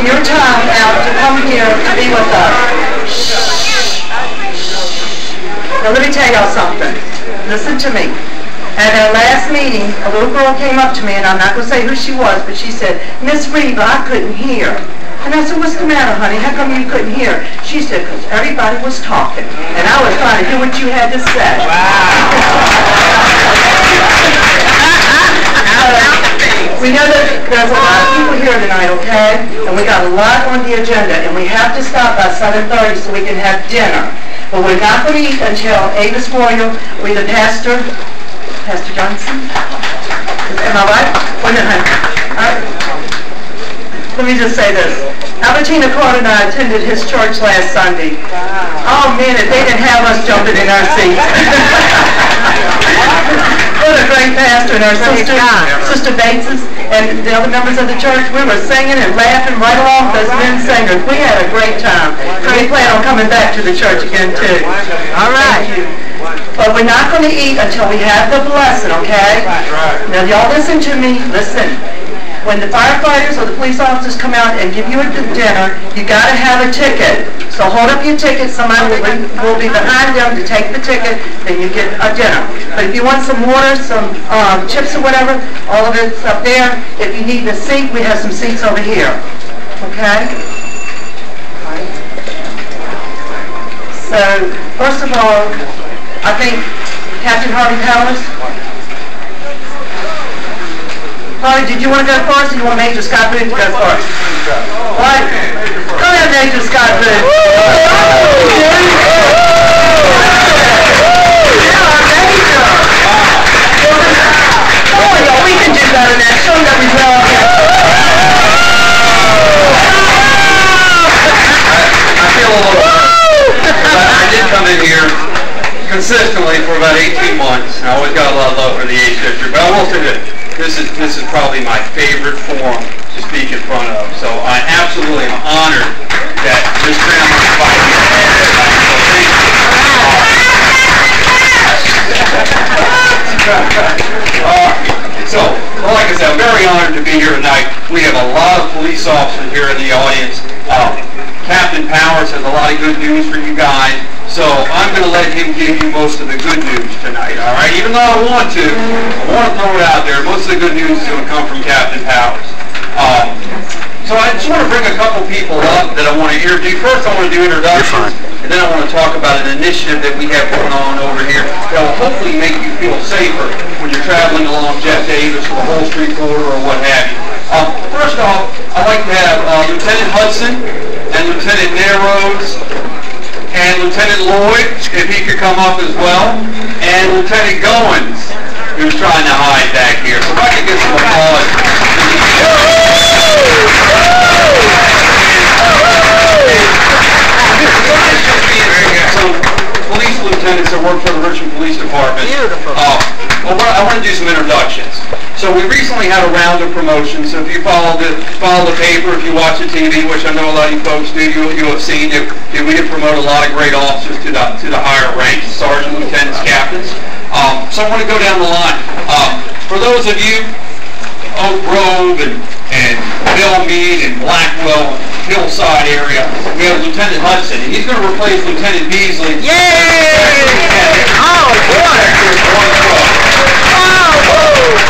your time out to come here to be with us. Now let me tell y'all something. Listen to me. At our last meeting, a little girl came up to me, and I'm not going to say who she was, but she said, Miss Reva, I couldn't hear. And I said, what's the matter, honey? How come you couldn't hear? She said, because everybody was talking, and I was trying to hear what you had to say. We know that there's a lot of people here tonight, okay? And we got a lot on the agenda, and we have to stop by 7:30 so we can have dinner. But we're not going to eat until Avis Royal with the pastor. Pastor Johnson? Am I right? Wait a minute. Let me just say this. Albertina Carter and I attended his church last Sunday. Oh man, if they didn't have us jumping in our seats. What a great pastor, and our Sister Bates and the other members of the church. We were singing and laughing right along with those men singers. We had a great time. We plan on coming back to the church again too. All right. Thank you. But we're not going to eat until we have the blessing, okay? Now y'all listen to me. Listen. When the firefighters or the police officers come out and give you a dinner, you got to have a ticket. So hold up your ticket. Somebody will be behind them to take the ticket. Then you get a dinner. But if you want some water, some chips or whatever, all of it's up there. If you need a seat, we have some seats over here. Okay? So, first of all, I think Captain Harvey Powers. Harvey, did you want to go first, or you want Major Scott Booth to go first? What? Go ahead, Major Scott Booth. Come on, y'all, we can do better than that. Show them that we love you. I feel a little I did come in here consistently for about 18 months. I always got a lot of love for the 8th District, but I will say that this is probably my favorite forum to speak in front of. So I absolutely am honored that Ms. Trammell invited me to tonight. So thank you. So, like I said, I'm very honored to be here tonight. We have a lot of police officers here in the audience. Captain Powers has a lot of good news for you guys. So I'm going to let him give you most of the good news tonight, all right? Even though I want to throw it out there. Most of the good news is going to come from Captain Powers. So I just want to bring a couple people up that I want to interview. First, I want to do introductions, and then I want to talk about an initiative that we have going on over here that will hopefully make you feel safer when you're traveling along Jeff Davis or the Whole Street Corridor or what have you. First off, I'd like to have Lieutenant Hudson and Lieutenant Narrows and Lieutenant Lloyd, if he could come up as well, and Lieutenant Goins, who's trying to hide back here. So if I could get some applause. Some police lieutenants that work for the Richmond Police Department. Beautiful. Well, I want to do some introductions. So we recently had a round of promotions. So if you follow the paper, if you watch the TV, which I know a lot of you folks do, you have seen that we did promote a lot of great officers to the higher ranks, sergeant, lieutenants, captains. So I want to go down the line. For those of you, Oak Grove and Bellmead and Blackwell, Hillside area, we have Lieutenant Hudson, and he's going to replace Lieutenant Beasley. Yay! Oh, boy!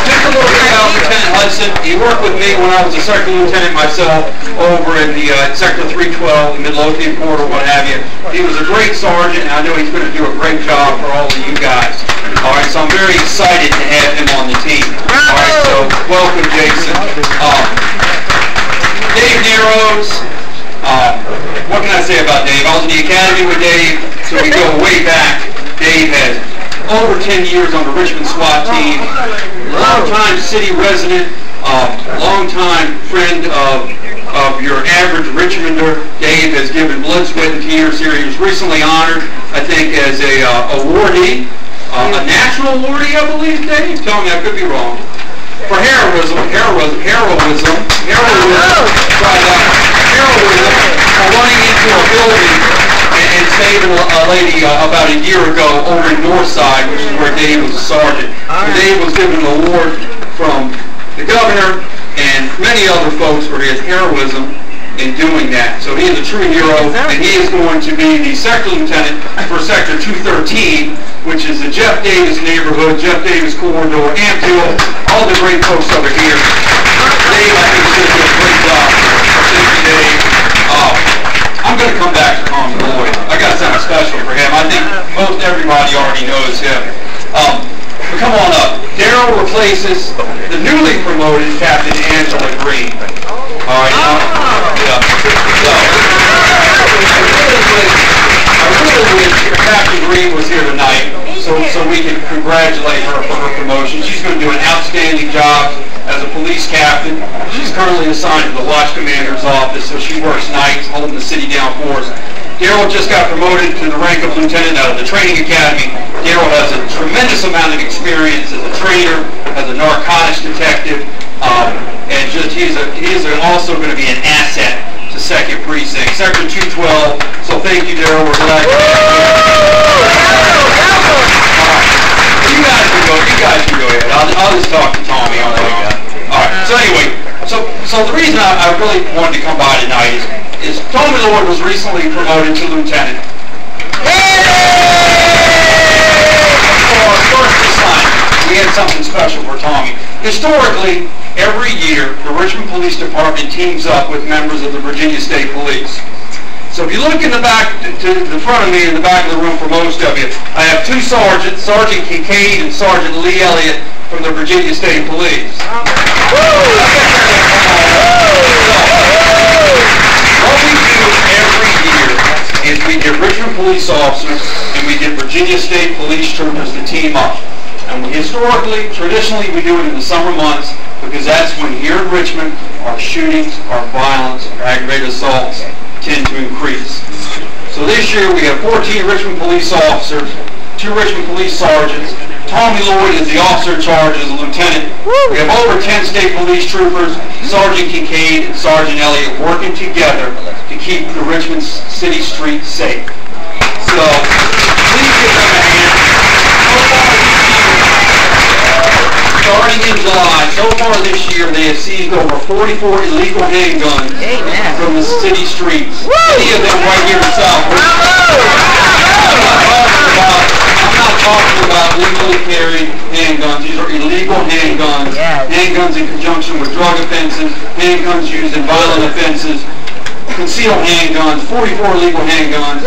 Just a little bit about Lieutenant Hudson. He worked with me when I was a second lieutenant myself over in the Sector 312, Midlothian Corridor, what have you. He was a great sergeant, and I know he's going to do a great job for all of you guys. All right, so I'm very excited to have him on the team. All right, so welcome, Jason. Dave Narrows. What can I say about Dave? I was in the academy with Dave, so we go way back. Dave has over 10 years on the Richmond SWAT team, long-time city resident, long-time friend of your average Richmonder. Dave has given blood, sweat, and tears here. He was recently honored, I think, as a awardee, a national awardee, I believe, Dave? Tell me, I could be wrong. For heroism, for running into a building and saving a lady about a year ago over in Northside, which is where Dave was a sergeant. Dave was given an award from the governor and many other folks for his heroism in doing that. So he is a true hero, and he is going to be the sector lieutenant for Sector 213, which is the Jeff Davis neighborhood, Jeff Davis corridor, Amphill, all the great folks over here. Dave, I think, is going to do a great job. Thank you, Dave. I'm going to come back to Tommy Lloyd. I got something special for him. I think most everybody already knows him. But come on up. Daryl replaces the newly promoted Captain Angela Green. All right. Yeah. I really wish Captain Green was here tonight so we can congratulate her for her promotion. She's going to do an outstanding job as a police captain. She's currently assigned to the watch commander's office, so she works nights, holding the city down for us. Daryl just got promoted to the rank of lieutenant out of the training academy. Daryl has a tremendous amount of experience as a trainer, as a narcotics detective, and just he is also going to be an asset to 2nd Precinct, Sector 212. So thank you, Daryl. We're glad you're here. You guys can go ahead. I'll just talk to Tommy on that. All right. So anyway, so the reason I really wanted to come by tonight is Tommy Lloyd was recently promoted to lieutenant. For our first assignment, we had something special for Tommy. Historically, every year, the Richmond Police Department teams up with members of the Virginia State Police. So if you look in the back, to the front of me, in the back of the room for most of you, I have two sergeants, Sergeant Kincaid and Sergeant Lee Elliott from the Virginia State Police. What we do every year is we get Richmond police officers and we get Virginia State Police troopers to team up. And historically, traditionally, we do it in the summer months because that's when here in Richmond, our shootings, our violence, our aggravated assaults tend to increase. So this year we have 14 Richmond police officers, 2 Richmond police sergeants. Tommy Lloyd is the officer in charge as a lieutenant. We have over 10 state police troopers, Sergeant Kincaid and Sergeant Elliott working together to keep the Richmond city streets safe. So please give them a hand. Starting in July, so far this year, they have seized over 44 illegal handguns from the city streets. Many of them right here in South Richmond. I'm not talking about legally carried handguns. These are illegal handguns. Handguns in conjunction with drug offenses, handguns used in violent offenses, concealed handguns, 44 illegal handguns,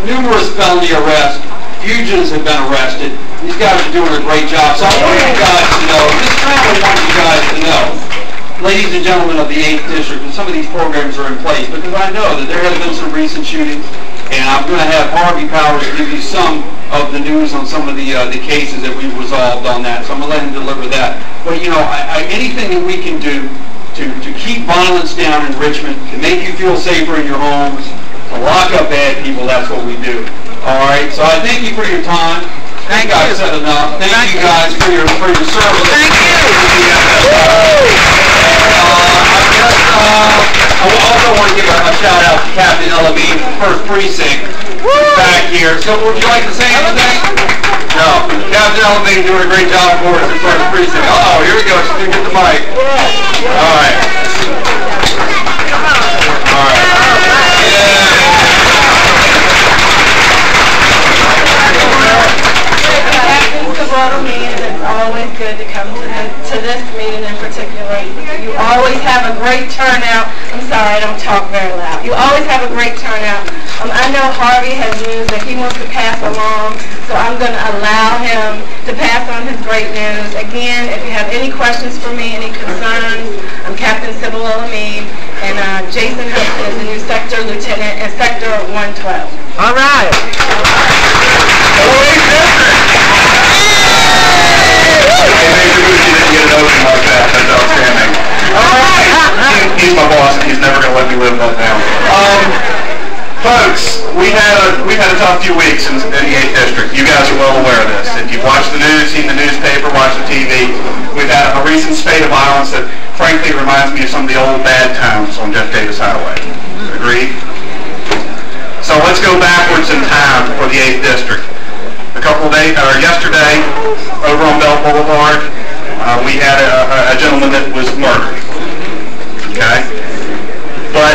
numerous felony arrests. Fugitives have been arrested. These guys are doing a great job. So I want you guys to know, this is what I want you guys to know, ladies and gentlemen of the 8th District, and some of these programs are in place because I know that there have been some recent shootings, and I'm going to have Harvey Powers give you some of the news on some of the cases that we've resolved on that. So I'm going to let him deliver that. But you know, anything that we can do to keep violence down in Richmond, to make you feel safer in your homes, to lock up bad people, that's what we do. All right, so I thank you for your time. Thank you guys said enough. Thank you guys for your service. Thank you. I also want to give a shout out to Captain Elamine from 1st Precinct back here. So would you like to say anything? No. Captain Elamine doing a great job for us in 1st Precinct. Oh, here we go. She's going to get the mic. All right. All right. Yeah. It's always good to come to this meeting in particular. You always have a great turnout. I'm sorry, I don't talk very loud. You always have a great turnout. I know Harvey has news that he wants to pass along, so I'm going to allow him to pass on his great news. Again, if you have any questions for me, any concerns, I'm Captain Sybil Elamine, and Jason Hudson is the new Sector Lieutenant in Sector 112. All right. Get it open like that. That's outstanding. He's my boss, and he's never going to let me live that down. Folks, we had a tough few weeks in the 8th District. You guys are well aware of this. If you've watched the news, seen the newspaper, watched the TV, we've had a recent spate of violence that, frankly, reminds me of some of the old bad times on Jeff Davis Highway. Agreed? So let's go backwards in time for the 8th District. Yesterday, over on Bell Boulevard, we had a gentleman that was murdered. Okay? But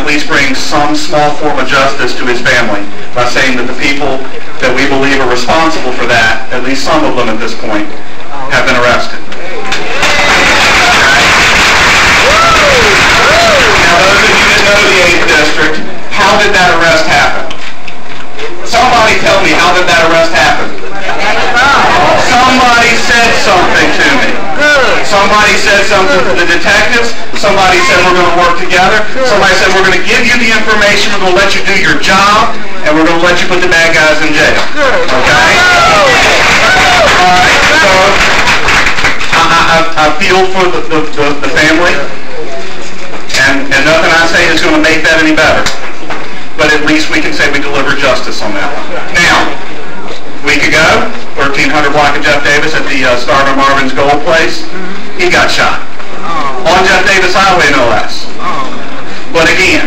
at least bring some small form of justice to his family by saying that the people that we believe are responsible for that, at least some of them at this point, have been arrested. Now, those of you that know the 8th District, how did that arrest happen? Somebody tell me, how did that arrest happen? Somebody said something to me. Somebody said something to the detectives. Somebody said we're going to work together. Somebody said we're going to give you the information, we're going to let you do your job, and we're going to let you put the bad guys in jail. Okay? Alright, so I feel for the family, and nothing I say is going to make that any better. But at least we can say we delivered justice on that one. Now, a week ago, 1300 block of Jeff Davis at the Starvin' Marvin's Gold Place, he got shot. On Jeff Davis Highway, no less. But again,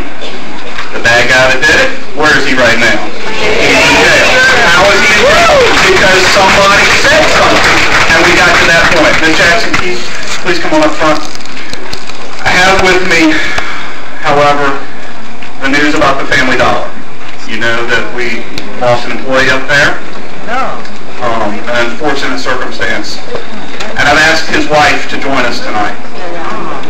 the bad guy that did it, where is he right now? He's in jail. How is he in jail? Because somebody said something, and we got to that point. Ms. Jackson, please come on up front. I have with me, however, the news about the Family Dollar. You know that we lost an employee up there. An unfortunate circumstance. And I've asked his wife to join us tonight.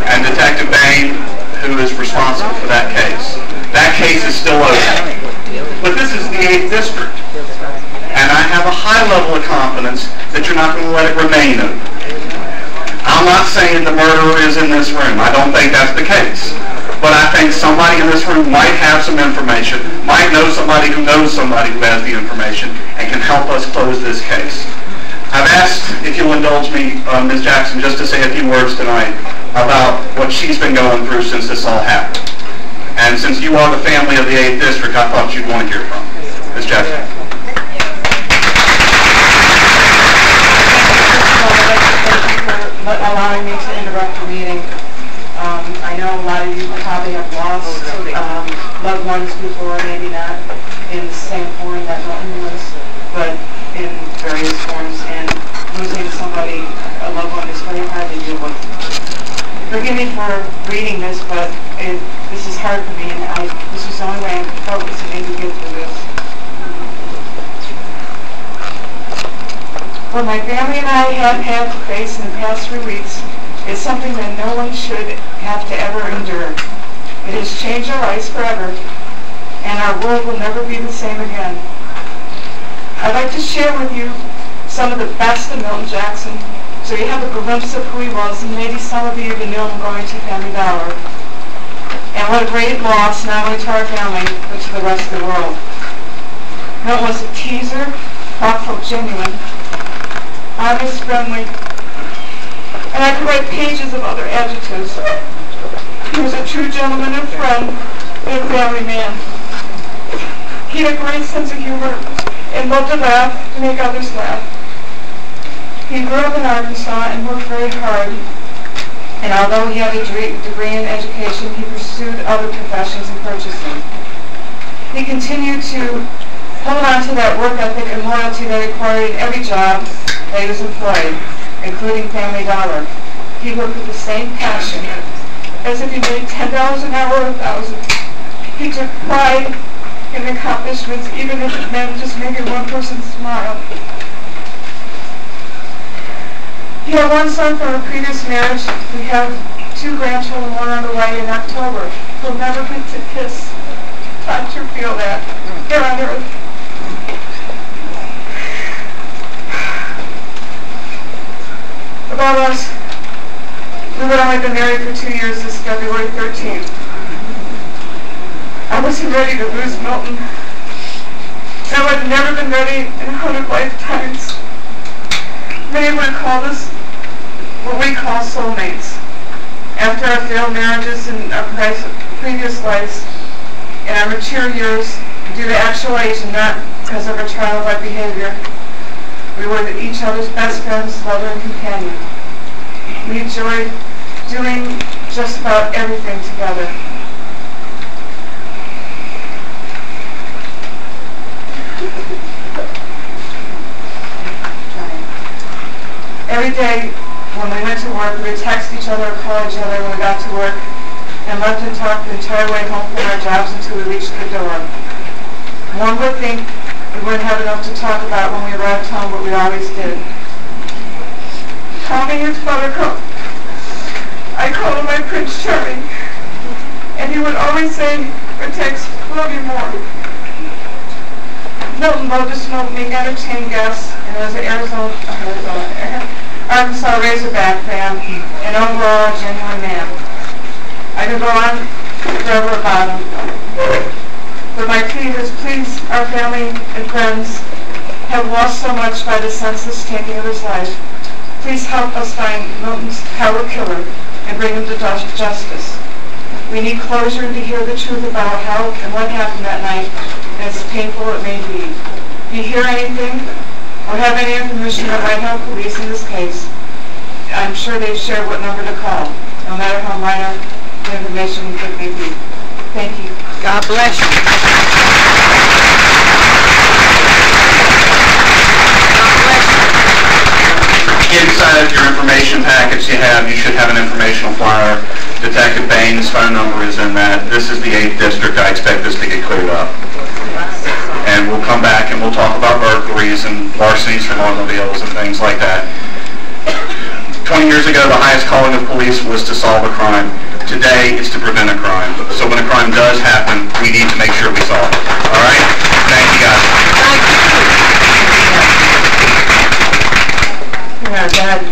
And Detective Bain, who is responsible for that case. That case is still open. But this is the 8th District. And I have a high level of confidence that you're not going to let it remain open. I'm not saying the murderer is in this room. I don't think that's the case. But I think somebody in this room might have some information, might know somebody who knows somebody who has the information, and can help us close this case. I've asked, if you'll indulge me, Ms. Jackson, just to say a few words tonight about what she's been going through since this all happened. And since you are the family of the 8th District, I thought you'd want to hear from Ms. Jackson. Allowing me to interrupt the meeting. I know a lot of you probably have lost loved ones before, maybe not in the same form that Milton was, but in various forms, and losing somebody, a loved one, is very hard to deal with. Forgive me for reading this, but this is hard for me, and this is the only way I can focus and maybe get through this. What my family and I have had to face in the past 3 weeks is something that no one should have to ever endure. It has changed our lives forever, and our world will never be the same again. I'd like to share with you some of the best of Milton Jackson, so you have a glimpse of who he was, and maybe some of you even know him going to Family Dollar. And what a great loss, not only to our family, but to the rest of the world. Milton was a teaser, thoughtful, genuine, honest, friendly, and I could write pages of other adjectives. He was a true gentleman and friend, and a family man. He had a great sense of humor and loved to laugh, to make others laugh. He grew up in Arkansas and worked very hard, and although he had a degree in education, he pursued other professions in purchasing. He continued to hold on to that work ethic and loyalty that he acquired in every job that he was employed, including Family Dollar. He worked with the same passion as if he made $10 an hour or $1,000. He took pride in accomplishments, even if it meant just making one person smile. He had one son from a previous marriage. We have 2 grandchildren, one on the way in October. He'll never get to kiss, touch, or feel that here on earth. About us, we would only been married for 2 years this February 13th. I wasn't ready to lose Milton. I would have never been ready in 100 lifetimes. Many would have called us what we call soulmates. After our failed marriages and our previous lives, in our mature years, due to actual age and not because of our childlike behavior, we were each other's best friends, lover, and companion. We enjoyed doing just about everything together. Every day when we went to work, we would text each other or call each other when we got to work, and and left to talk the entire way home from our jobs until we reached the door. One would think we wouldn't have enough to talk about when we arrived home, but we always did. Calling his buttercup, I called him my Prince Charming, and he would always say or text, "Love you more." Milton loved to smoke me, entertain guests, and was an Arkansas Razorback fan, and overall a genuine man. I could go on forever about him. But my plea is, please, our family and friends have lost so much by the senseless taking of his life. Please help us find Milton's coward killer and bring him to justice. We need closure and to hear the truth about how and what happened that night, as painful it may be. If you hear anything or have any information that might help police in this case, I'm sure they've shared what number to call, no matter how minor the information it may be. Thank you. God bless you. Inside of your information package you should have an informational flyer. Detective Bain's phone number is in that. This is the 8th District. I expect this to get cleared up. And we'll come back and we'll talk about burglaries and larcenies from automobiles and things like that. 20 years ago, the highest calling of police was to solve a crime. Today, it's to prevent a crime. So when a crime does happen, we need to make sure we solve it. All right? Thank you, guys. Thank you. Dad,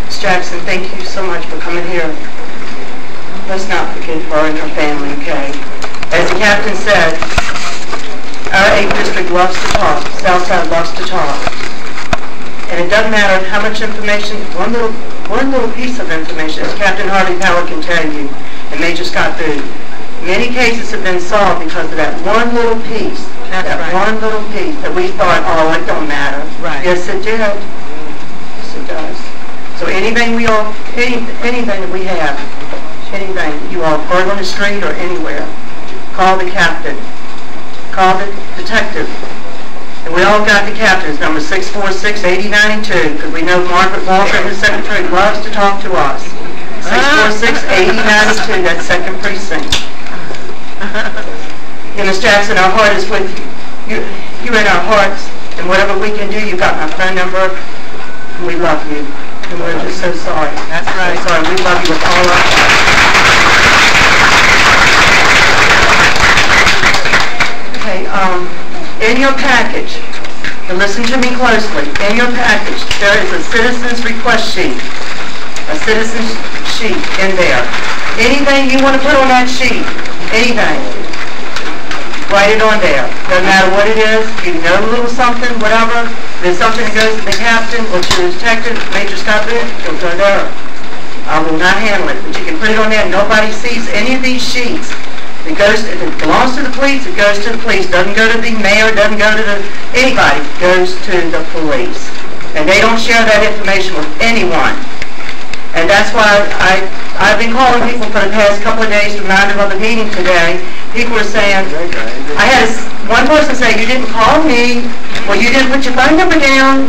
Ms. Jackson, thank you so much for coming here. Let's not forget her and her family, okay? As the captain said, our 8th District loves to talk. Southside loves to talk. And it doesn't matter how much information, one little piece of information, as Captain Harvey Power can tell you, and they just got through. Many cases have been solved because of that one little piece. One little piece that we thought, oh, it don't matter. Right. Yes, it did. Yes, it does. So anything that we have, anything, you all heard on the street or anywhere, call the captain. Call the detective. And we all got the captain's number, 646-8092, because we know Margaret Walker, the secretary, loves to talk to us. 646-8092, that's 2nd Precinct. And Ms. Jackson, our heart is with you. You're in our hearts, and whatever we can do, you got my phone number, and we love you. And we're just so sorry. That's right. So sorry, we love you with all our hearts. Okay, in your package, and listen to me closely, in your package, there is a citizen's request sheet. A citizen's sheet in there. Anything you want to put on that sheet, anything, write it on there. Doesn't matter what it is, you know a little something, whatever. If there's something that goes to the captain or to the detective, Major Scott Bennett, it'll go there. I will not handle it, but you can put it on there. Nobody sees any of these sheets. If it belongs to the police, it goes to the police. Doesn't go to the mayor, doesn't go to anybody. It goes to the police. And they don't share that information with anyone. And that's why I've been calling people for the past couple of days to remind them of the meeting today. People are saying, I had one person say, you didn't call me, well, you didn't put your phone number down.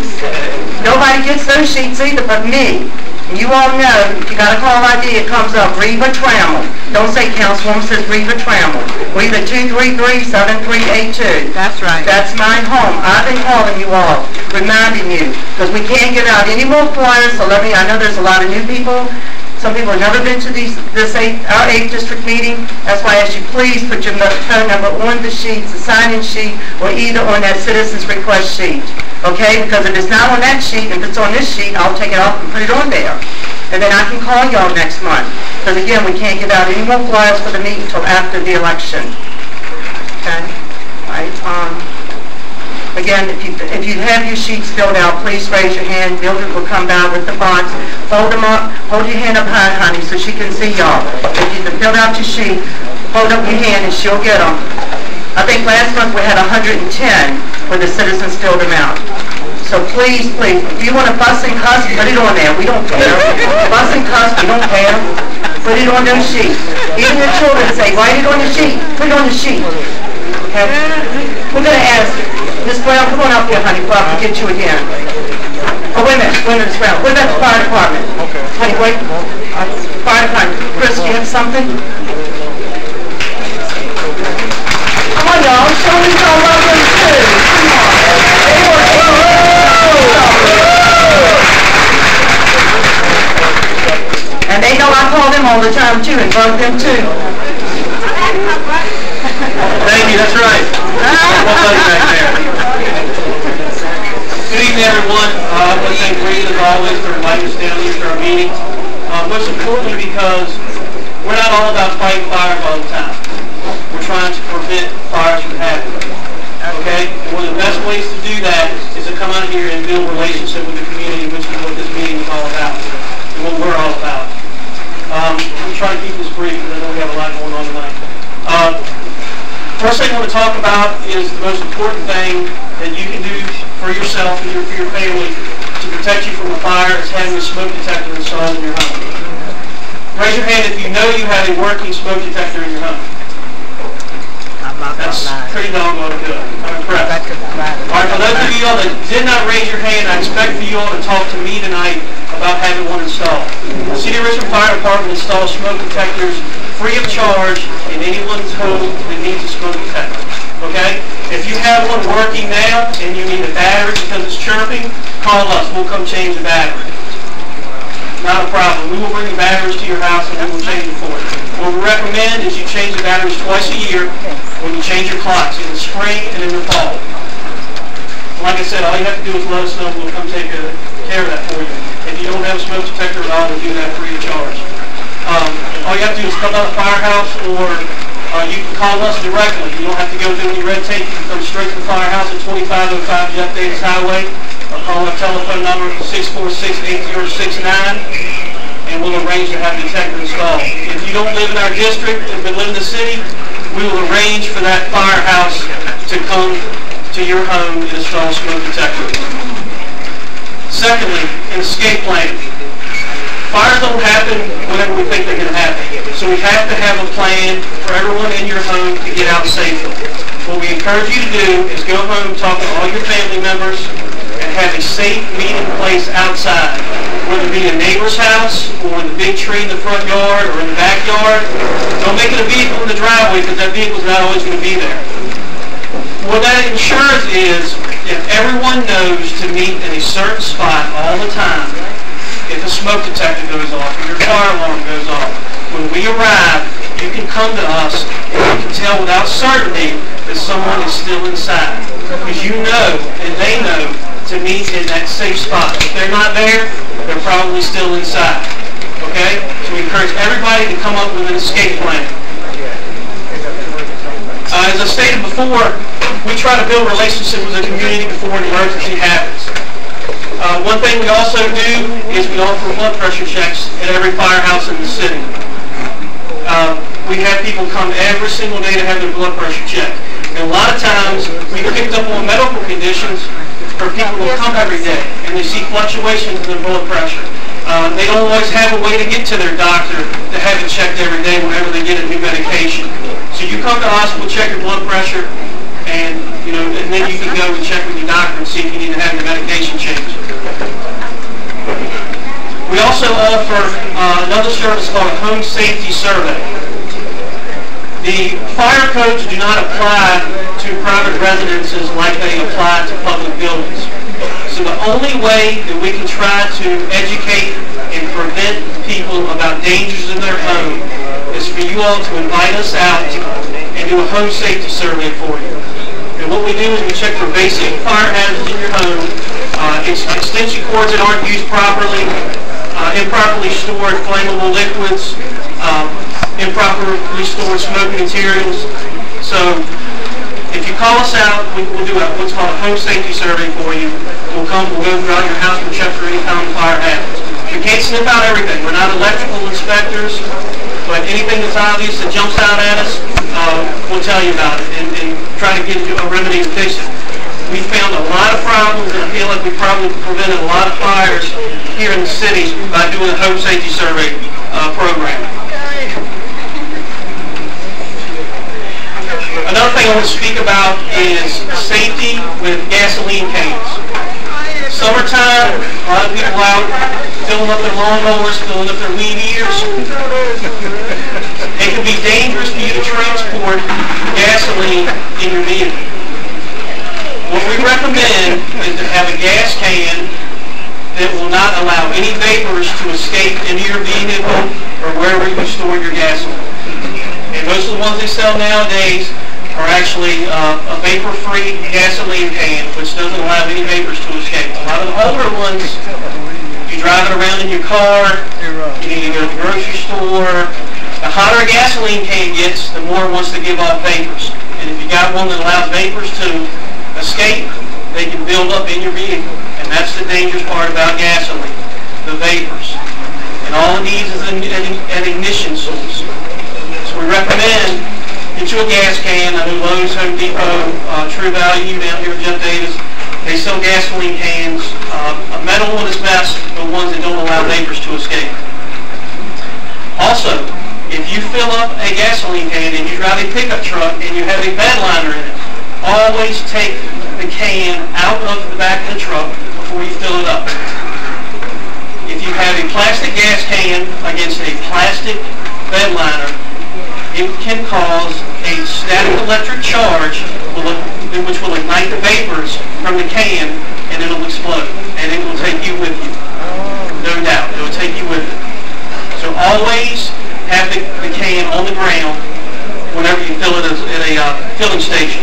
Nobody gets those sheets either but me. And you all know, if you got a call ID, it comes up, Reva Trammell. Don't say Councilwoman, it says Reva Trammell. Reva 233-7382. That's right. That's my home. I've been calling you all, reminding you, because we can't get out any more flyers, so I know there's a lot of new people. Some people have never been to our 8th District meeting. That's why I ask you, please put your phone number on the sheets, the sign-in sheet, or either on that citizen's request sheet. Okay? Because if it's not on that sheet, if it's on this sheet, I'll take it off and put it on there. And then I can call y'all next month. Because again, we can't give out any more flyers for the meeting until after the election. Okay? Right? Again, if you have your sheets filled out, please raise your hand. Mildred will come down with the box. Hold them up. Hold your hand up high, honey, so she can see y'all. If you've filled out your sheet, hold up your hand and she'll get them. I think last month we had 110 where the citizens filled them out. So please, please, if you want to fuss and cuss, put it on there. We don't care. Fuss and cuss, we don't care. Put it on those sheets. Even the children say, write it on the sheet. Put it on the sheet. Okay? We're going to ask Miss Brown, come on up here, honey, before I can get you again. Oh, wait a minute, Miss Brown. What about the fire department? Okay. Honey, wait. Fire department. Chris, you give something? Come on, y'all. Show me some love them too. Come on. And they know I call them all the time too and bug them too. Thank you, that's right. Well done back there. Good evening, everyone. I want to thank Rita, as always, for inviting us down here to our meeting. Most importantly, because we're not all about fighting fires all the time. We're trying to prevent fires from happening. Okay? And one of the best ways to do that is to come out here and build a relationship with the community, which is what this meeting is all about, and what we're all about. I'm trying to keep this brief because I know we have a lot going on tonight. First thing I want to talk about is the most important thing that you can do for yourself and for your family to protect you from a fire is having a smoke detector installed in your home. Raise your hand if you know you have a working smoke detector in your home. That's pretty doggone good. I'm impressed. Alright, for those of you all that did not raise your hand, I expect for you all to talk to me tonight about having one installed. The City of Richmond Fire Department installs smoke detectors free of charge in anyone's home that needs a smoke detector. Okay? If you have one working now and you need a battery because it's chirping, call us. We'll come change the battery. Not a problem. We will bring the batteries to your house and we will change it for you. What we recommend is you change the batteries twice a year when you change your clocks, in the spring and in the fall. Like I said, all you have to do is let us know and we'll come take care of that for you. If you don't have a smoke detector at all, we'll do that free of charge. All you have to do is come out of the firehouse, or you can call us directly. You don't have to go through any red tape. You can come straight to the firehouse at 2505 Jeff Davis Highway. Call our telephone number 646-8069, and we'll arrange to have the detector installed. If you don't live in our district, but live in the city, we will arrange for that firehouse to come to your home and install a smoke detector. Secondly, an escape plan. Fires don't happen whenever we think they're going to happen. So we have to have a plan for everyone in your home to get out safely. What we encourage you to do is go home, talk to all your family members, and have a safe meeting place outside. Whether it be a neighbor's house, or in the big tree in the front yard, or in the backyard. Don't make it a vehicle in the driveway, because that vehicle's not always going to be there. What that ensures is, if everyone knows to meet in a certain spot all the time, if a smoke detector goes off, or your fire alarm goes off, when we arrive, you can come to us and you can tell without certainty that someone is still inside. Because you know, and they know, to meet in that safe spot. If they're not there, they're probably still inside. Okay? So we encourage everybody to come up with an escape plan. As I stated before, we try to build relationships with the community before an emergency happens. One thing we also do is we offer blood pressure checks at every firehouse in the city. We have people come every single day to have their blood pressure checked. And a lot of times, we picked up on medical conditions for people who come every day, and they see fluctuations in their blood pressure. They don't always have a way to get to their doctor to have it checked every day whenever they get a new medication. So you come to us, we'll check your blood pressure, and then you can go and check with your doctor and see if you need to have your medication changed. We also offer another service called a home safety survey. The fire codes do not apply to private residences like they apply to public buildings. So the only way that we can try to educate and prevent people about dangers in their home is for you all to invite us out and do a home safety survey for you. And what we do is we check for basic fire hazards in your home, extension cords that aren't used properly, improperly stored flammable liquids, improperly stored smoking materials. So if you call us out, we'll do what's called a home safety survey for you. We'll go throughout your house and check for any kind of fire hazards. We can't sniff out everything. We're not electrical inspectors, but anything that's obvious that jumps out at us, we'll tell you about it and try to get a remedy to fix it. We found a lot of problems, and I feel like we probably prevented a lot of fires here in the city by doing a home safety survey program. Another thing I want to speak about is safety with gasoline cans. Summertime, a lot of people out filling up their lawnmowers, filling up their weed eaters. could be dangerous for you to transport gasoline in your vehicle. What we recommend is to have a gas can that will not allow any vapors to escape into your vehicle or wherever you store your gasoline. And most of the ones they sell nowadays are actually a vapor-free gasoline can, which doesn't allow any vapors to escape. A lot of the older ones, you drive it around in your car, you need to go to the grocery store. The hotter a gasoline can gets, the more it wants to give off vapors. And if you got one that allows vapors to escape, they can build up in your vehicle. And that's the dangerous part about gasoline, the vapors. And all it needs is an ignition source. So we recommend get you a gas can. I know Lowe's, Home Depot, True Value down here at Jeff Davis, they sell gasoline cans. A metal one is best, but ones that don't allow vapors to escape. Also, if you fill up a gasoline can and you drive a pickup truck and you have a bed liner in it, always take the can out of the back of the truck before you fill it up. If you have a plastic gas can against a plastic bed liner, it can cause a static electric charge which will ignite the vapors from the can, and it'll explode, and it will take you with you. No doubt, it will take you with it. So always have the can on the ground whenever you fill it at a filling station.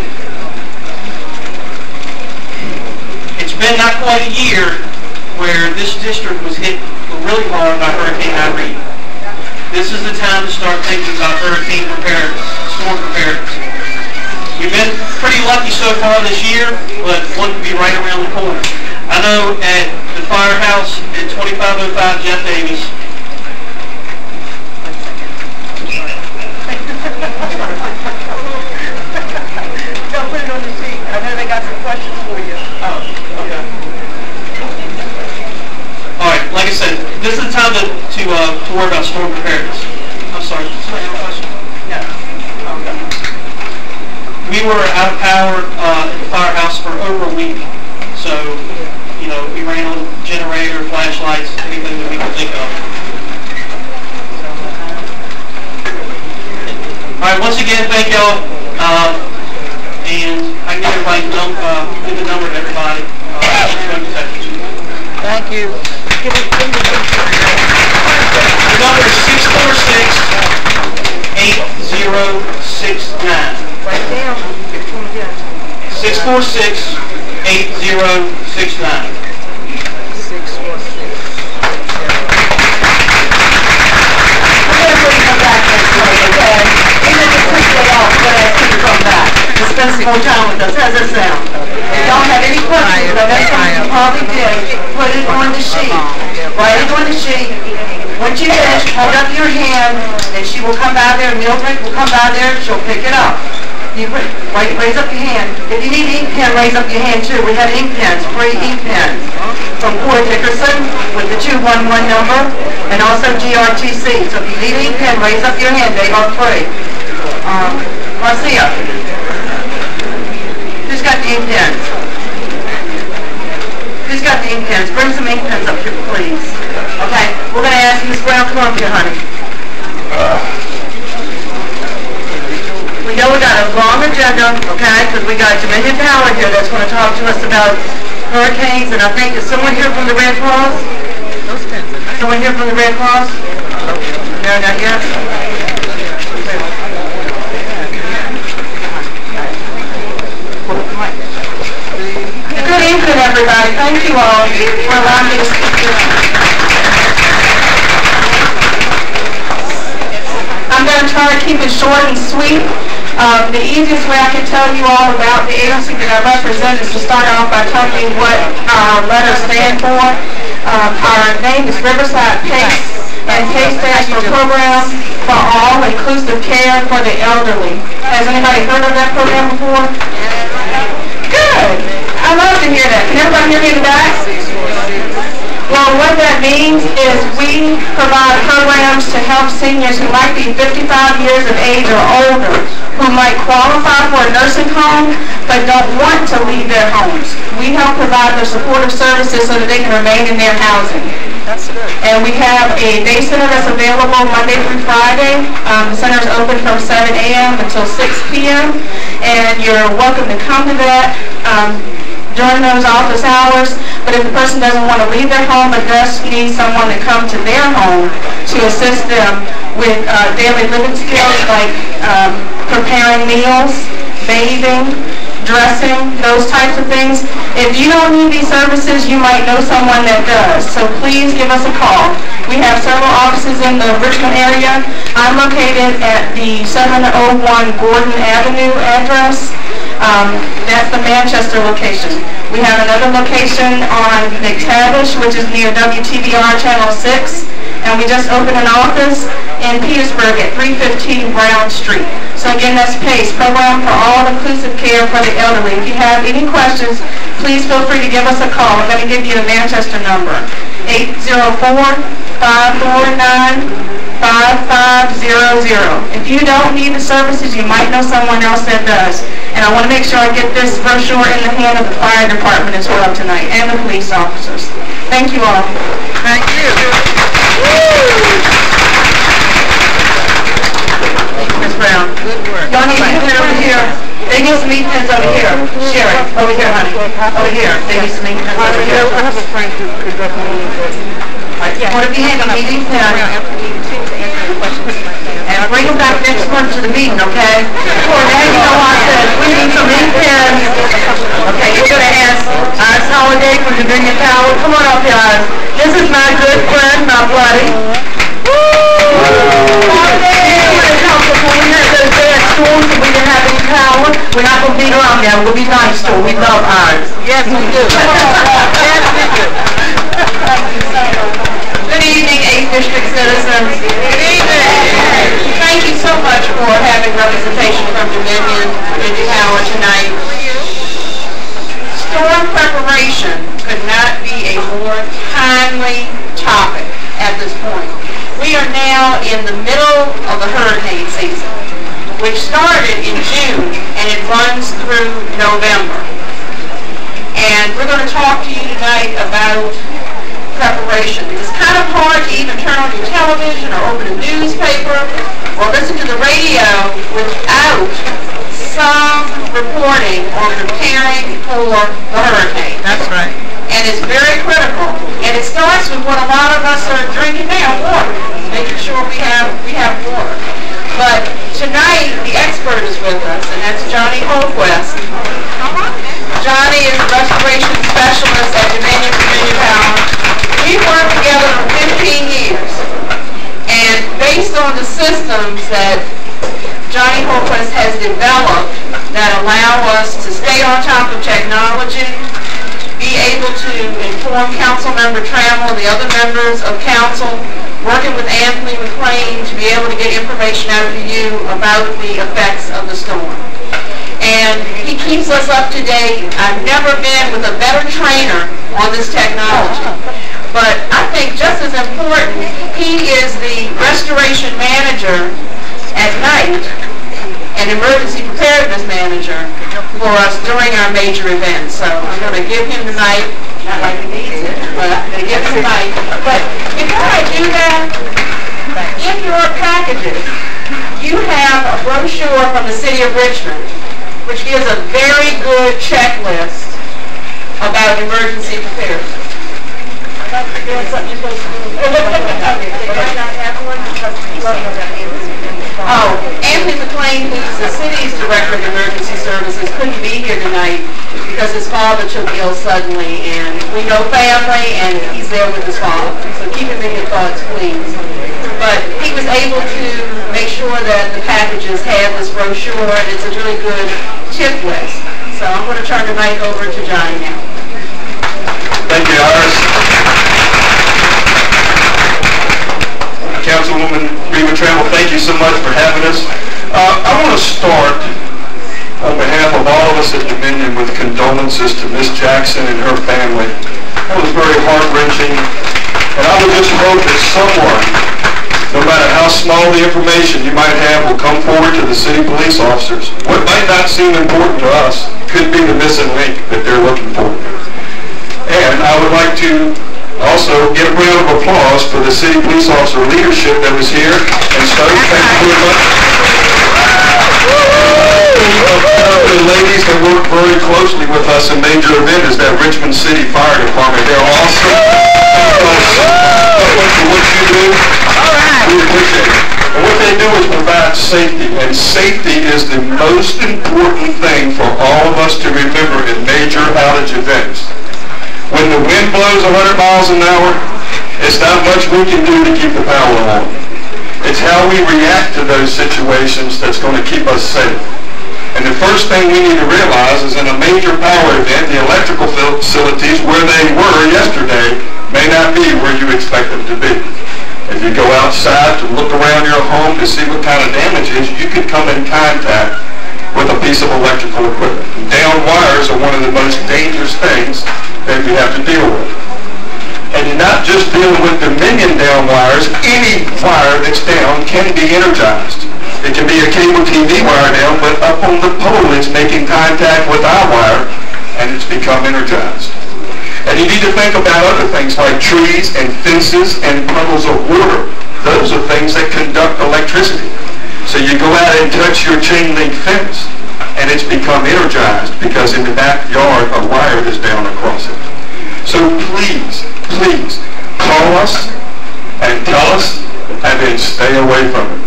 It's been not quite a year where this district was hit really hard by Hurricane Irene. This is the time to start thinking about hurricane preparedness, storm preparedness. We've been pretty lucky so far this year, but one could be right around the corner. I know at the firehouse at 2505 Jeff Davis, Don't put it on the sheet. I know they got some questions for you. oh, okay. All right, like I said, this is the time to worry about storm preparedness. I'm sorry, somebody have a question? Yeah. Okay. We were out of power at the firehouse for over a week. So, you know, we ran on generator, flashlights, anything that we could think of. All right, once again, thank y'all. And I can get everybody give the number to everybody. Thank you. The number is 646-8069. Right down. 646-8069. Spend some more time with us. How's that sound? If y'all have any questions, I know some of you probably did, put it on the sheet. Write it on the sheet. Once you finish, hold up your hand, and she will come by there, Mildred will come by there, she'll pick it up. You raise up your hand. If you need an ink pen, raise up your hand too. We have ink pens, free ink pens. From Fort Dickerson with the 211 number, and also GRTC. So if you need an ink pen, raise up your hand. They are free. Marcia. Who's got the ink pens? Who's got the ink pens? Bring some ink pens up here, please. Okay, we're going to ask Ms. Brown, come up here, honey. We know we got a long agenda, okay, because we got Dominion Power here that's going to talk to us about hurricanes, and I think, is someone here from the Red Cross? Someone here from the Red Cross? No, not yet? Good evening, everybody. Thank you all for allowing me to speak to you. I'm going to try to keep it short and sweet. The easiest way I can tell you all about the agency that I represent is to start off by telling you what our letters stand for. Our name is Riverside PACE, and PACE stands for Program for All Inclusive Care for the Elderly. Has anybody heard of that program before? Good. I love to hear that. Can everybody hear me in the back? Well, what that means is we provide programs to help seniors who might be 55 years of age or older, who might qualify for a nursing home but don't want to leave their homes. We help provide their supportive services so that they can remain in their housing. That's good. And we have a day center that's available Monday through Friday. The center is open from 7 a.m. until 6 p.m. And you're welcome to come to that during those office hours. But if the person doesn't want to leave their home but does need someone to come to their home to assist them with daily living skills like preparing meals, bathing, dressing, those types of things. If you don't need these services, you might know someone that does. So please give us a call. We have several offices in the Richmond area. I'm located at the 701 Gordon Avenue address. That's the Manchester location. We have another location on McTavish, which is near WTBR Channel 6. And we just opened an office in Petersburg at 315 Brown Street. So again, that's PACE, Program for All-Inclusive Care for the Elderly. If you have any questions, please feel free to give us a call. I'm going to give you the Manchester number, 804-549-5500. If you don't need the services, you might know someone else that does. And I want to make sure I get this brochure in the hand of the fire department as well tonight, and the police officers. Thank you all. Thank you. Ms. Brown. Good work. Y'all need to put over here. They need some meat pens over here. Sherry, over here, honey. Over here. They need some meat pens over here. I have a friend who definitely What if you have a meeting pen? And bring them back next month to the meeting, okay? Well, now you know I said, we need some meat pens. Okay, you're going to ask Eyes Holiday from Dominion Power. Come on up, guys. This is my good friend, my buddy. We're not going to beat around there. We'll be nice to her. We love ours. Yes, we do. Yes, we do. Good evening, 8th District citizens. Good evening. Thank you so much for having representation from Dominion Power tonight. Storm preparation could not be a more timely topic at this point. We are now in the middle of the hurricane season, which started in June and it runs through November. And we're going to talk to you tonight about preparation. It's kind of hard to even turn on your television or open a newspaper or listen to the radio without some reporting or preparing for the hurricane. That's right. And it's very critical. And it starts with what a lot of us are drinking now, water. Making sure we have water. But tonight, the expert is with us, and that's Johnny Holquist. Johnny is a restoration specialist at Dominion Power. We've worked together for 15 years. And based on the systems that Johnny Holquist has developed that allow us to stay on top of technology, be able to inform Councilmember Trammell and the other members of council, working with Anthony McLean to be able to get information out to you about the effects of the storm. And he keeps us up to date. I've never been with a better trainer on this technology. But I think just as important, he is the restoration manager at night and emergency preparedness manager for us during our major events. So I'm going to give him the mic. Not like he needs it, but I'm going to give him the mic. But before I do that, in your packages, you have a brochure from the City of Richmond, which gives a very good checklist about emergency preparedness. Oh, Anthony McLean, who's the city's director of emergency services, couldn't be here tonight because his father took ill suddenly, and we know family, and he's there with his father. So keep him in your thoughts, please. But he was able to make sure that the packages have this brochure, and it's a really good tip list. So I'm going to turn the mic over to Johnny now. Thank you, Iris. Councilwoman Reva Trammell, thank you so much for having us. I want to start on behalf of all of us at Dominion with condolences to Miss Jackson and her family. That was very heart-wrenching, and I would just hope that someone, no matter how small the information you might have, will come forward to the city police officers. What might not seem important to us could be the missing link that they're looking for. And I would like to Also, get a round of applause for the city police officer leadership that was here and spoke. Thank you very much. The ladies that work very closely with us in major events is that Richmond City Fire Department. They're awesome. For what you do, we appreciate it. And what they do is provide safety, and safety is the most important thing for all of us to remember in major outage events. When the wind blows 100 miles an hour, it's not much we can do to keep the power on. It's how we react to those situations that's going to keep us safe. And the first thing we need to realize is in a major power event, the electrical facilities where they were yesterday may not be where you expect them to be. If you go outside to look around your home to see what kind of damage is, you could come in contact with a piece of electrical equipment. Down wires are one of the most dangerous things that you have to deal with. And you're not just dealing with Dominion down wires. Any wire that's down can be energized. It can be a cable TV wire down, but up on the pole it's making contact with our wire and it's become energized. And you need to think about other things like trees and fences and puddles of water. Those are things that conduct electricity. So you go out and touch your chain link fence and it's become energized because in the backyard a wire is down across it. So please, please call us and tell us and then stay away from it.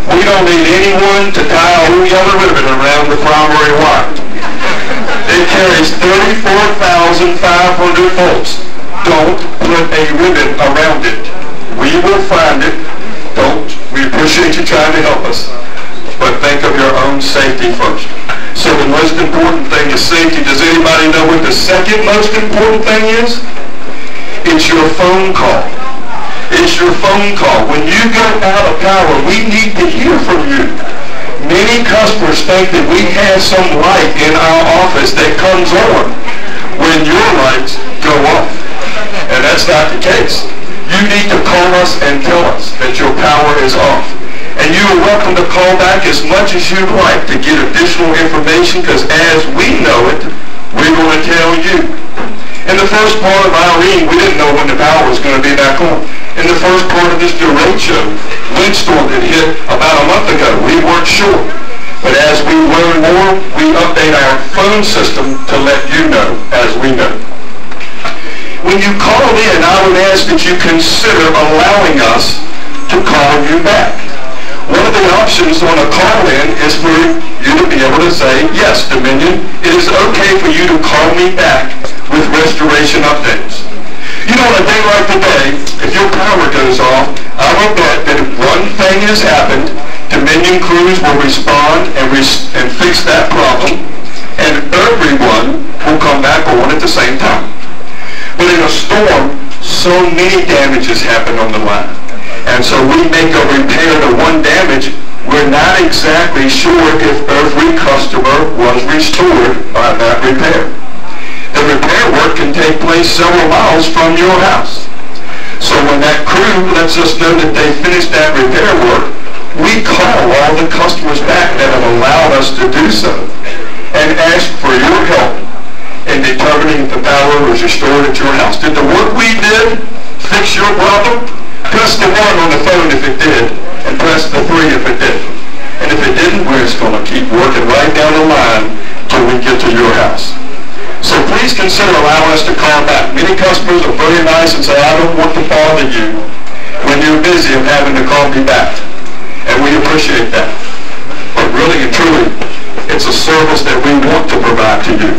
We don't need anyone to tie a whole yellow ribbon around the primary wire. It carries 34,500 volts. Don't put a ribbon around it. We will find it. Don't. We appreciate you trying to help us. But think of your own safety first. So the most important thing is safety. Does anybody know what the second most important thing is? It's your phone call. It's your phone call. When you go out of power, we need to hear from you. Many customers think that we have some light in our office that comes on when your lights go off. And that's not the case. You need to call us and tell us that your power is off. And you are welcome to call back as much as you'd like to get additional information, because as we know it, we're going to tell you. In the first part of Irene, we didn't know when the power was going to be back on. In the first part of this derecho, windstorm that hit about a month ago, we weren't sure. But as we learn more, we update our phone system to let you know as we know. When you call in, I would ask that you consider allowing us to call you back. One of the options on a call-in is for you to be able to say, yes, Dominion, it is okay for you to call me back with restoration updates. You know, on a day like today, if your power goes off, I will bet that if one thing has happened, Dominion crews will respond and fix that problem, and everyone will come back on at the same time. But in a storm, so many damages happen on the line. And so we make a repair to one damage. We're not exactly sure if every customer was restored by that repair. The repair work can take place several miles from your house. So when that crew lets us know that they finished that repair work, we call all the customers back that have allowed us to do so and ask for your help in determining if the power was restored at your house. Did the work we did fix your problem? Press the 1 on the phone if it did, and press the 3 if it didn't. And if it didn't, we're just going to keep working right down the line till we get to your house. So please consider allowing us to call back. Many customers are very nice and say, I don't want to bother you when you're busy of having to call me back. And we appreciate that. But really and truly, it's a service that we want to provide to you.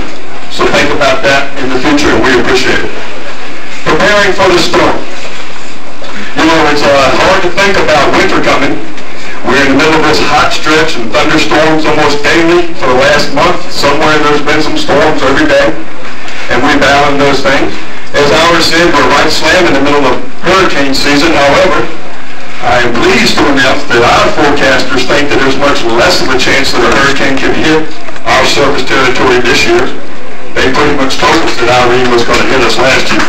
So think about that in the future, and we appreciate it. Preparing for the storm. You know, it's hard to think about winter coming. We're in the middle of this hot stretch and thunderstorms almost daily for the last month. Somewhere there's been some storms every day, and we're battling those things. As Howard said, we're right slam in the middle of hurricane season. However, I am pleased to announce that our forecasters think that there's much less of a chance that a hurricane can hit our service territory this year. They pretty much told us that Irene was going to hit us last year.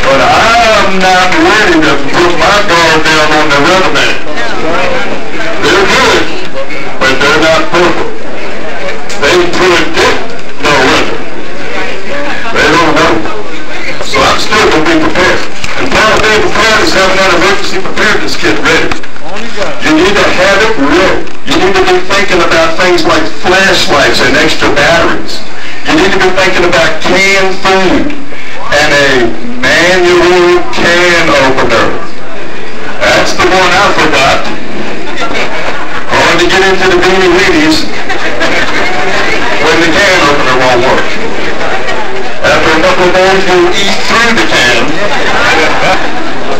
But I'm not ready to put my guard down on the weatherman. They're good, but they're not perfect. They predict no weather. They don't know. So I'm still going to be prepared. is having that emergency preparedness kit ready. You need to have it ready. You need to be thinking about things like flashlights and extra batteries. You need to be thinking about canned food and a manual can opener. That's the one I forgot. Hard to get into the beanie weenies when the can opener won't work. After a couple of days, you'll eat through the can.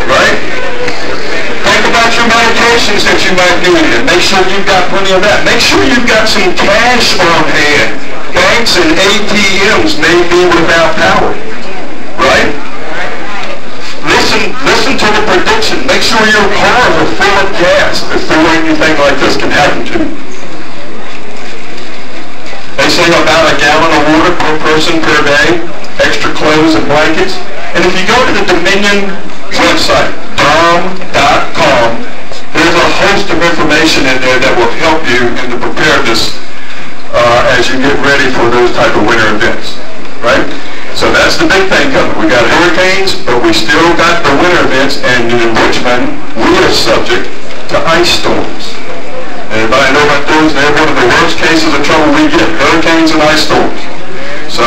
Right? Think about your medications that you might need and make sure you've got plenty of that. Make sure you've got some cash on hand. Banks and ATMs may be without power. Right? Listen to the prediction. Make sure your cars are full of gas before anything like this can happen to you. They say about a gallon of water per person per day, extra clothes and blankets. And if you go to the Dominion website, dom.com, there's a host of information in there that will help you in the preparedness as you get ready for those type of winter events. Right? So that's the big thing coming. We got hurricanes, but we still got the winter events, and in Richmond, we are subject to ice storms. Everybody know about those? They're one of the worst cases of trouble we get, hurricanes and ice storms. So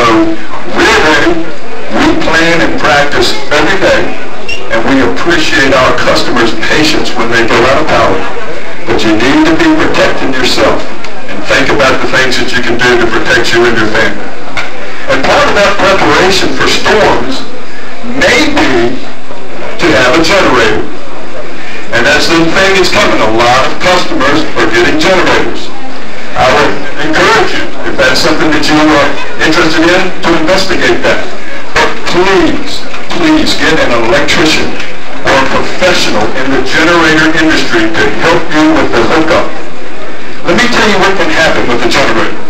we're ready. We plan and practice every day, and we appreciate our customers' patience when they go out of power. But you need to be protecting yourself and think about the things that you can do to protect you and your family. And part of that preparation for storms may be to have a generator. And that's the thing that's coming. A lot of customers are getting generators. I would encourage you, if that's something that you are interested in, to investigate that. But please get an electrician or a professional in the generator industry to help you with the hookup. Let me tell you what can happen with the generator.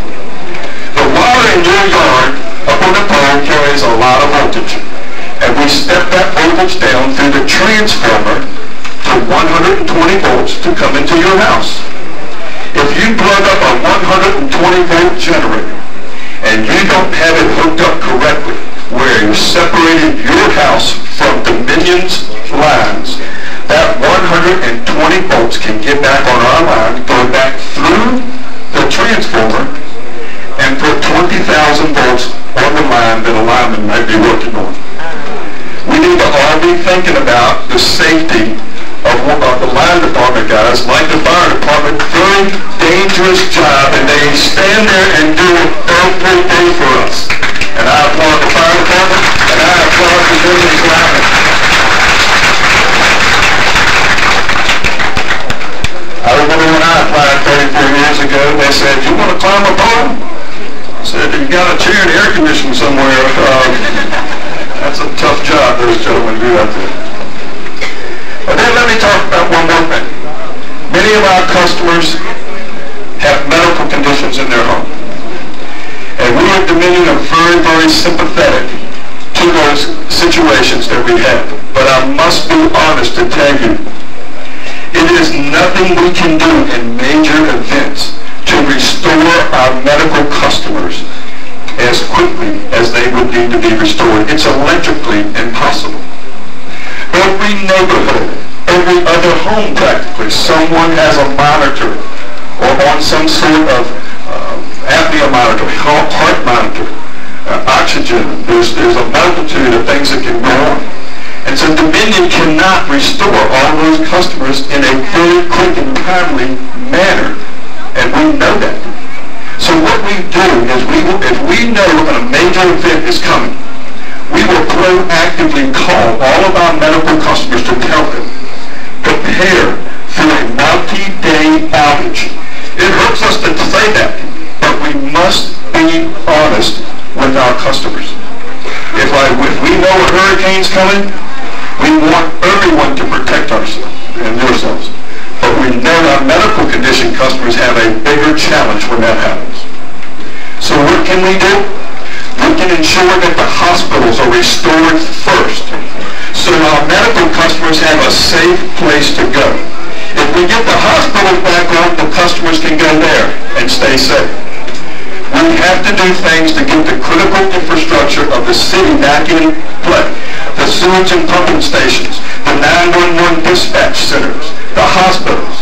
The wire in your yard up on the pole carries a lot of voltage. And we step that voltage down through the transformer to 120 volts to come into your house. If you plug up a 120 volt generator and you don't have it hooked up correctly, where you separated your house from Dominion's lines, that 120 volts can get back on our line, go back through the transformer, and put 20,000 volts on the line that a lineman might be working on. We need to all be thinking about the safety of the line department guys, like the fire department. Very dangerous job, and they stand there and do it every day for us. And I applaud the fire department, and I applaud the business linemen. I remember when I applied 34 years ago, they said, "You want to climb a pole?" I said, "You got a chair and air conditioning somewhere." That's a tough job those gentlemen do out there. But then let me talk about one more thing. Many of our customers have medical conditions in their home. And we at Dominion are very, very sympathetic to those situations that we have. But I must be honest to tell you, it is nothing we can do in major events to restore our medical customers as quickly as they would need to be restored. It's electrically impossible. Every neighborhood, every other home practically, someone has a monitor or on some sort of apnea monitor, heart monitor, oxygen. There's a multitude of things that can go on. And so Dominion cannot restore all those customers in a very quick and timely manner. And we know that. So what we do is if we know a major event is coming, we will proactively call all of our medical customers to tell them, prepare for a multi-day outage. It hurts us to say that, but we must be honest with our customers. If we know a hurricane's coming, we want everyone to protect ourselves and yourselves. But we know our medical condition customers have a bigger challenge when that happens. So what can we do? We can ensure that the hospitals are restored first, so our medical customers have a safe place to go. If we get the hospitals back on, the customers can go there and stay safe. We have to do things to get the critical infrastructure of the city back in play. The the sewage and pumping stations, the 911 dispatch centers, the hospitals,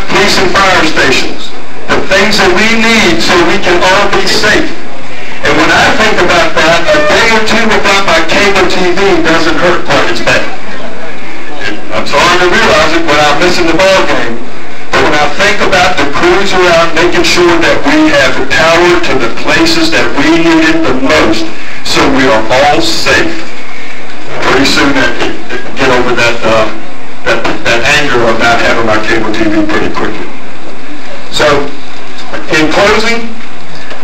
police and fire stations, the things that we need so we can all be safe. And when I think about that, a day or two without my cable TV doesn't hurt quite as bad. I'm sorry to realize it when I'm missing the ball game, but when I think about the crews around making sure that we have the power to the places that we need it the most, so we are all safe. Pretty soon get over that anger of not having my cable TV pretty quickly. So, in closing,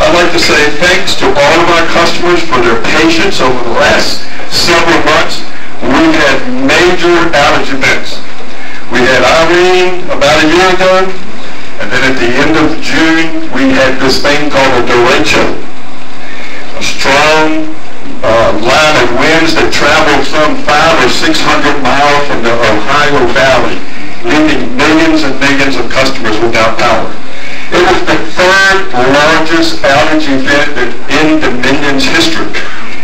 I'd like to say thanks to all of our customers for their patience over the last several months. We've had major outage events. We had Irene about a year ago, and then at the end of June, we had this thing called a derecho, a strong line of winds that traveled some 500 or 600 miles from the Ohio Valley, leaving millions and millions of customers without power. It was the third largest outage event in Dominion's history,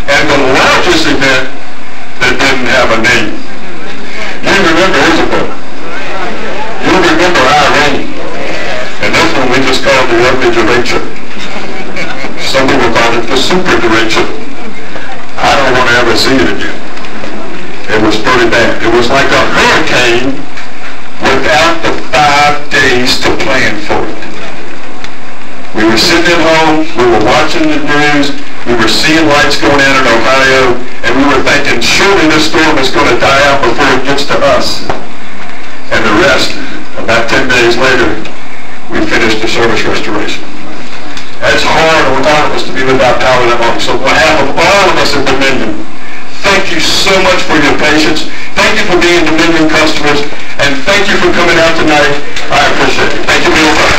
and the largest event that didn't have a name. You remember Isabel. You remember Irene. And this one we just called the ugly derecho. Some people called it the super derecho. I don't want to ever see it again. It was pretty bad. It was like a hurricane without the 5 days to plan for it. We were sitting at home, we were watching the news, we were seeing lights going out in Ohio, and we were thinking, surely this storm is going to die out before it gets to us. And the rest, about 10 days later, we finished the service restoration. It's hard on all of us to be without power that long. So on behalf of all of us at Dominion, thank you so much for your patience. Thank you for being Dominion customers, and thank you for coming out tonight. I appreciate it. Thank you very much.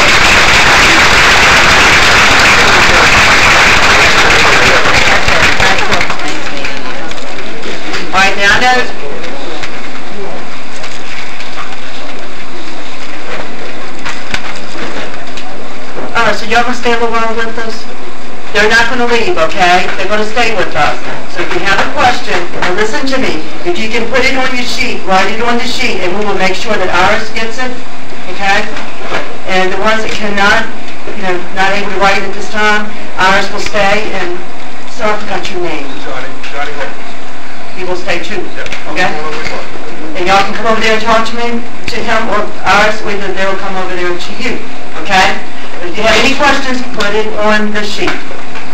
All right, now notice. All right, so y'all gonna stay a little while with us? They're not gonna leave, okay? They're gonna stay with us. So if you have a question, now listen to me. If you can put it on your sheet, write it on the sheet, and we will make sure that Iris gets it, okay? And the ones that cannot, not able to write it at this time, Iris will stay, and so I forgot your name. Johnny. He will stay too, okay? And y'all can come over there and talk to him, or Iris, either they'll come over there to you, okay? But if you have any questions, put it on the sheet,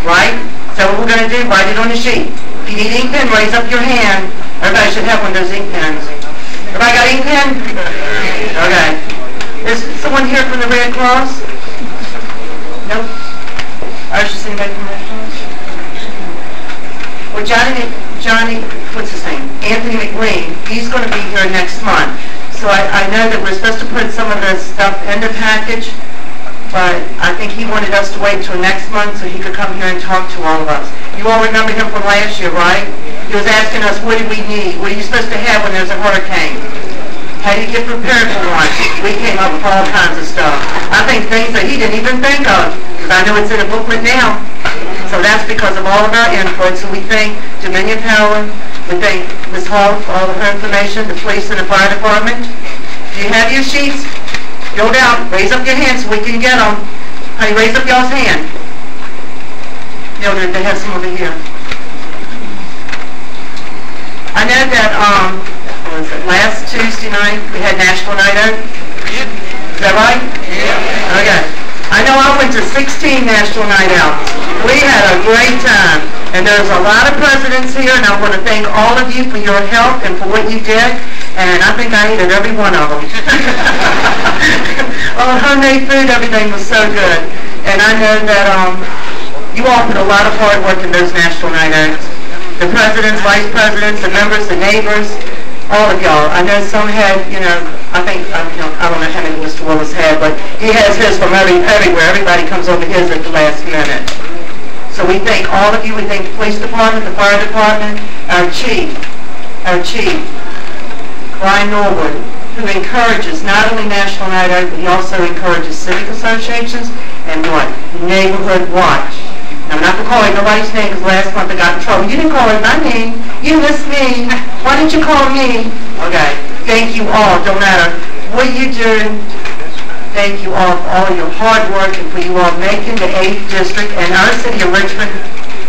right? So what we're going to do, write it on the sheet. If you need ink pen, raise up your hand. Everybody should have one of those ink pens. Everybody got ink pen? Okay. Is someone here from the Red Cross? Nope. Iris, is anybody from the Red Cross? Well, Johnny, what's his name? Anthony McLean, he's going to be here next month. So I know that we're supposed to put some of the stuff in the package, but I think he wanted us to wait until next month so he could come here and talk to all of us. You all remember him from last year, right? He was asking us, what do we need? What are you supposed to have when there's a hurricane? How do you get prepared for one? We came up with all kinds of stuff. I think things that he didn't even think of, because I know it's in a booklet now. So that's because of all of our input. So we thank Dominion Power, we thank Ms. Hall for all of her information, the police and the fire department. Do you have your sheets? Filled out. Raise up your hands so we can get them. Honey, raise up y'all's hand. Mildred, they have some over here. I know that, last Tuesday night we had National Night Out. Is that right? Yeah. Okay. I know I went to 16 National Night Outs. We had a great time. And there's a lot of presidents here, and I want to thank all of you for your help and for what you did. And I think I ate at every one of them. Homemade food, everything was so good. And I know that you all put a lot of hard work in those National Night Outs. The presidents, vice presidents, the members, the neighbors, all of y'all. I know some had, I think, I don't know how many Mr. Willis had, but he has his from everywhere. Everybody comes over his at the last minute. So we thank all of you. We thank the police department, the fire department, our chief, Brian Norwood, who encourages not only National Night Out, but he also encourages civic associations and what? Neighborhood Watch. I'm not going to call it nobody's name because last month I got in trouble. You didn't call it my name. You miss me? Why didn't you call me? Okay, thank you all, don't matter what you do. Thank you all for all your hard work and for you all making the 8th District and our city of Richmond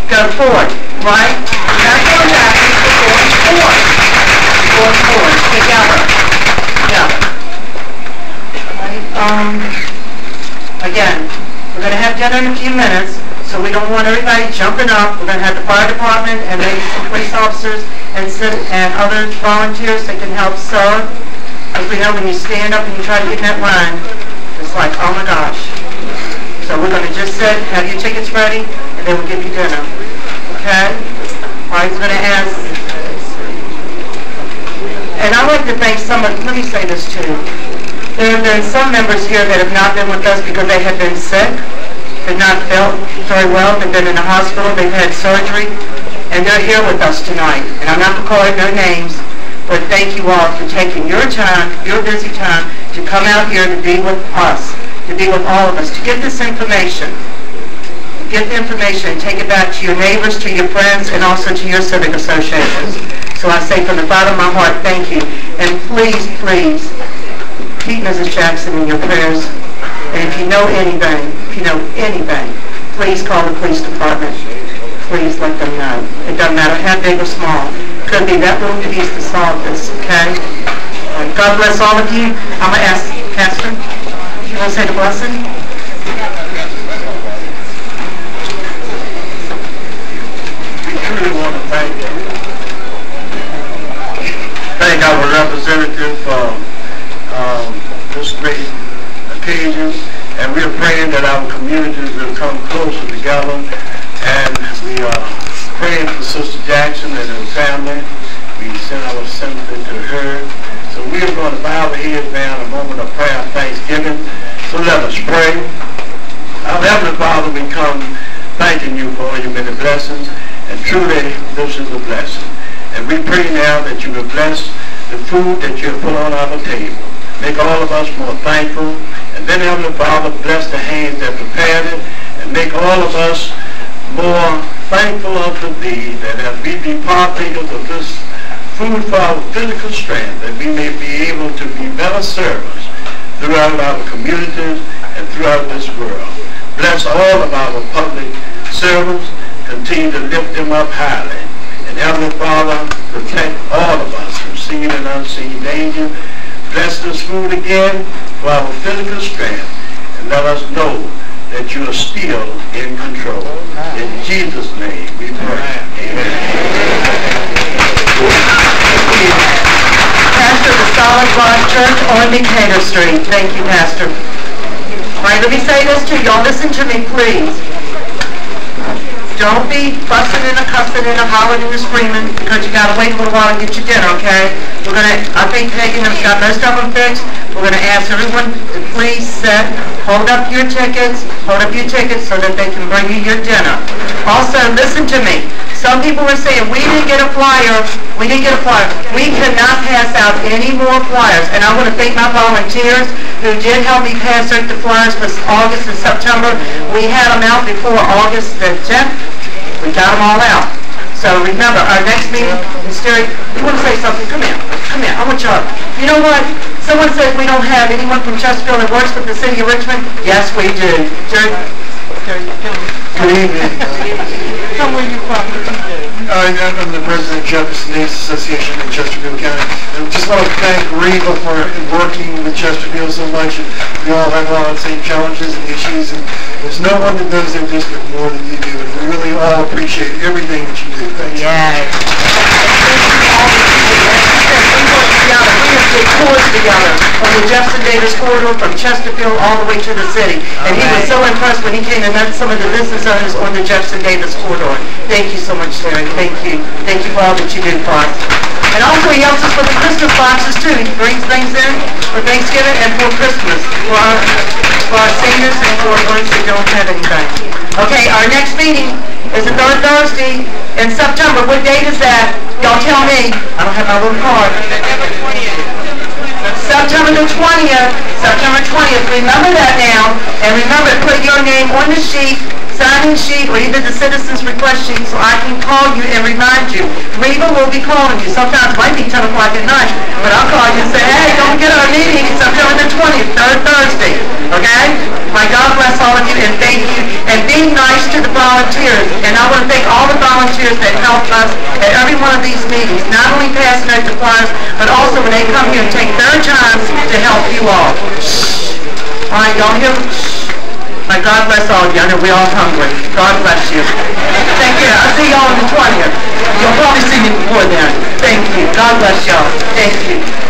go forward, right? Not going backwards, but going forward, together. Again, we're going to have dinner in a few minutes, so we don't want everybody jumping up. We're going to have the fire department and maybe some police officers and other volunteers that can help serve. Because we know when you stand up and you try to get in that line, it's like, oh my gosh. So we're going to just sit, have your tickets ready, and then we'll give you dinner. Okay? All right, we're going to ask. And I'd like to thank let me say this too. There have been some members here that have not been with us because they have been sick, have not felt very well, they've been in the hospital, they've had surgery, and they're here with us tonight. And I'm not going to call out no names, but thank you all for taking your time, your busy time, to come out here to be with us, to be with all of us, to get this information. Get the information and take it back to your neighbors, to your friends, and also to your civic associations. So I say from the bottom of my heart, thank you. And please, please, keep Mrs. Jackson in your prayers. And if you know anything, please call the police department. Please let them know. It doesn't matter how big or small. Could be that little piece to solve this, okay? God bless all of you. I'm going to ask Pastor, you want to say the blessing? We truly want to thank our representative for this great occasion, and we are praying that our communities will come closer together, and we are praying for Sister Jackson and her family. We send our sympathy to her. So we are going to bow our heads down, a moment of prayer and thanksgiving. So let us pray. Our Heavenly Father, we come thanking you for your many blessings, and truly this is a blessing. And we pray now that you will bless the food that you have put on our table. Make all of us more thankful. And then, Heavenly Father, bless the hands that prepared it, and make all of us more thankful unto thee, that as we be partakers of this food for our physical strength, that we may be able to be better servants throughout our communities and throughout this world. Bless all of our public servants. Continue to lift them up highly. And Heavenly Father, protect all of us from seen and unseen danger. Bless this food again for our physical strength, and let us know that you are still in control. In Jesus' name we pray. Amen. Pastor of the Solid Rock Church on Decatur Street. Thank you, Pastor. All right, let me say this to y'all. Listen to me, please. Don't be fussing and cussing and hollering and screaming because you got to wait a little while to get your dinner, okay? I think Peggy has got most of them fixed. We're going to ask everyone to please hold up your tickets so that they can bring you your dinner. Also, listen to me. Some people were saying, we didn't get a flyer. We cannot pass out any more flyers. And I want to thank my volunteers who did help me pass out the flyers for August and September. We had them out before August the 10th. We got them all out. So remember, our next meeting is Terry. You want to say something? Come here. I want you up. You know what? Someone said we don't have anyone from Chesterfield that works with the city of Richmond. Yes, we do. Jerry, Good evening. come where you from. I'm the president of Jefferson Davis Association in Chesterfield County. And I just want to thank Reva for working with Chesterfield so much. We all have a lot of the same challenges and issues, and there's no one that knows their district more than you do. And we really all appreciate everything that you do. Thank you. We have did tours together on the Jefferson Davis corridor from Chesterfield all the way to the city. And he was so impressed when he came and met some of the business owners on the Jefferson Davis corridor. Thank you so much, Terry. Thank you. Thank you for all that you do for us. And also he helps us with the Christmas boxes too. He brings things in for Thanksgiving and for Christmas for our seniors and for ones that don't have anything. Okay, our next meeting is the third Thursday in September. What date is that? Y'all tell me. I don't have my little card. September the 20th. September 20th. Remember that now. And remember, put your name on the sheet. Sign sign-in sheet or either the citizen's request sheet so I can call you and remind you. Reva will be calling you. Sometimes it might be 10 o'clock at night, but I'll call you and say, hey, don't get our meeting. It's September the 20th, third Thursday. Okay? My God bless all of you, and thank you. And be nice to the volunteers. And I want to thank all the volunteers that helped us at every one of these meetings, not only passing out the flyers, but also when they come here and take their time to help you all. All right, y'all hear? My God bless all of you. I know we're all hungry. God bless you. Take care. I'll see y'all on the 20th. You'll probably see me before then. Thank you. God bless y'all. Thank you.